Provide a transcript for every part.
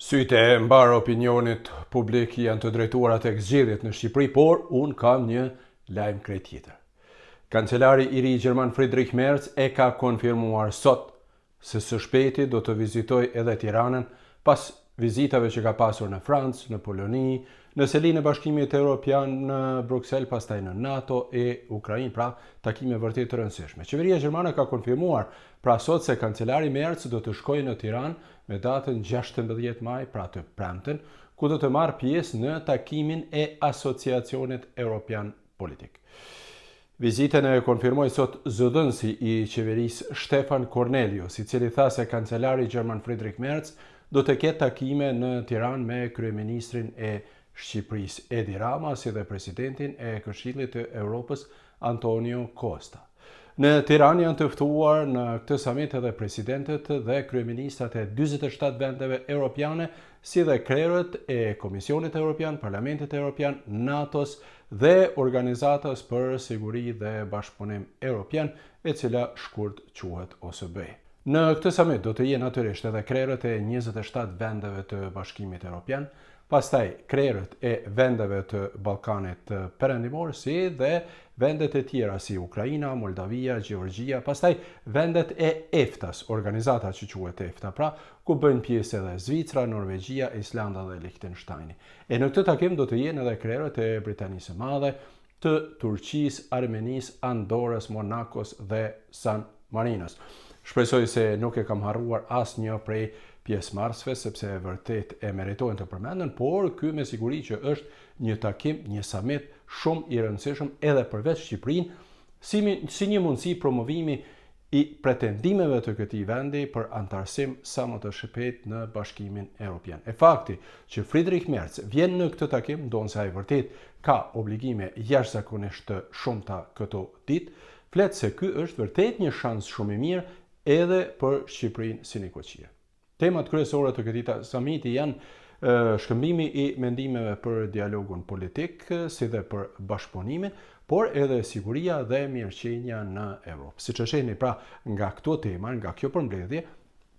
Sytë e mbar opinionit publik janë të drejtuara tek zgjedhjet në Shqipëri, por unë kam një lajm krejt tjetër. Kancelari i ri Gjerman Friedrich Merz e ka konfirmuar sot se së shpejti do të vizitoj edhe Tiranën pas vizitave që ka pasur në Francë, në Poloni, në selinë e Bashkimit Evropian në Bruxelles, pastaj në NATO e Ukrainë, pra takime vërtet të rëndësishme. Qeveria gjermane ka konfirmuar pra sot se kancelari Merz do të shkojë në Tiranë me datën 16 maj, pra të premten, ku do të marrë pjesë në takimin e Asociacionit Evropian Politik. Vizitën e konfirmoi sot zëdhënësi i qeverisë Stefan Cornelius, i cili tha se kancelari gjerman Friedrich Merz do të ketë takime në Tiranë me kryeministrin e Shqipërisë Edi Rama, si dhe presidentin e Këshillit të Evropës Antonio Costa. Në Tiranë janë të ftuar në këtë samit edhe presidentët dhe kryeministrat e 47 vendeve europiane, si dhe krerët e Komisionit Evropian, Parlamentit Evropian, NATO-s dhe Organizatës për Siguri dhe Bashkëpunim Evropian, e cila shkurt quhet OSB. Në këtë samit do të jenë natyrisht edhe krerët e 27 vendeve të Bashkimit Evropian, pastaj krerët e vendeve të Ballkanit Perëndimor, si dhe vendet e tjera si Ukraina, Moldavia, Gjeorgjia, pastaj vendet e EFTA-s, organizata që quhet EFTA, pra ku bëjnë pjesë edhe Zvicra, Norvegjia, Islanda dhe Liechtensteini. E në këtë takim do të jenë edhe krerët e Britanisë së Madhe, të Turqisë, Armenisë, Andorrës, Monakos dhe San Marinos. Shpresoj se nuk e kam harruar asnjë prej pjesëmarrësve, sepse e vërtet e meritojnë të përmenden, por ky me siguri që është një takim, një summit shumë i rëndësishëm edhe përveç Shqipërinë, si një mundësi promovimi i pretendimeve të këtij vendi për antarësim sa më të shpejt në Bashkimin Evropian. E fakti që Friedrich Merz vjen në këtë takim, ndonse ai vërtet ka obligime jashtëzakonisht të shumta këto ditë, flet se ky është vërtet një shans shumë i mirë edhe për Shqipërinë si një koqie. Temat kryesore të këtij samiti janë shkëmbimi i mendimeve për dialogun politik, si dhe për bashkëpunimin, por edhe siguria dhe mirëqenia në Evropë. Siç e shihni pra nga këto tema, nga kjo përmbledhje,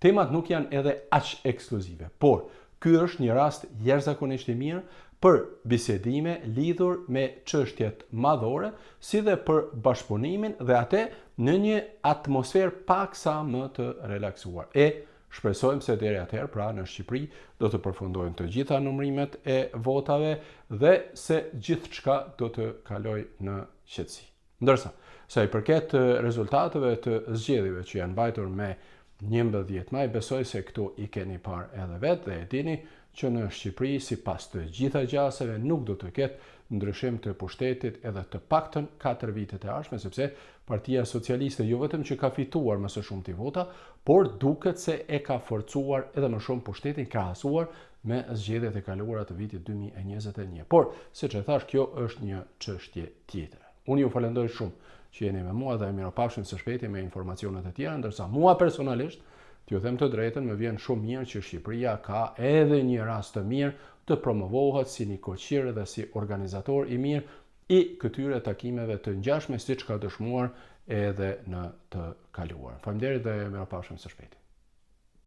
temat nuk janë edhe aq ekskluzive, por ky është një rast jashtëzakonisht i mirë për bisedime lidhur me çështjet madhore, si dhe për bashkëpunimin dhe atë në një atmosferë paksa më të relaksuar. Shpresojmë se deri atëherë, pra në Shqipëri, do të përfundojnë të gjitha numërimet e votave dhe se gjithçka do të kalojë në qetësi. Ndërsa, sa i përket rezultateve të zgjedhjeve që janë mbajtur me 11 maj, besoj se këtu i keni parë edhe vetë dhe e dini që në Shqipëri, sipas të gjitha gjasave, nuk do të ketë ndryshim të pushtetit edhe të paktën 4 vitet e ardhshme, sepse Partia Socialiste jo vetëm që ka fituar më së shumti vota, por duket se e ka forcuar edhe më shumë pushtetin krahasuar me zgjedhjet e kaluara të vitit 2021. Por, siç e thash, kjo është një çështje tjetër. Unë ju falenderoj shumë që jeni me mua dhe mirupafshim së shpejti me informacionet e tjera, ndërsa mua personalisht, t'ju them të drejtën, më vjen shumë mirë që Shqipëria ka edhe një rast të mirë të promovohet si një koqir dhe si organizator i mirë i këtyre takimeve të ngjashme, siç ka dëshmuar edhe në të kaluar. Faleminderit dhe mirupafshim së shpejti.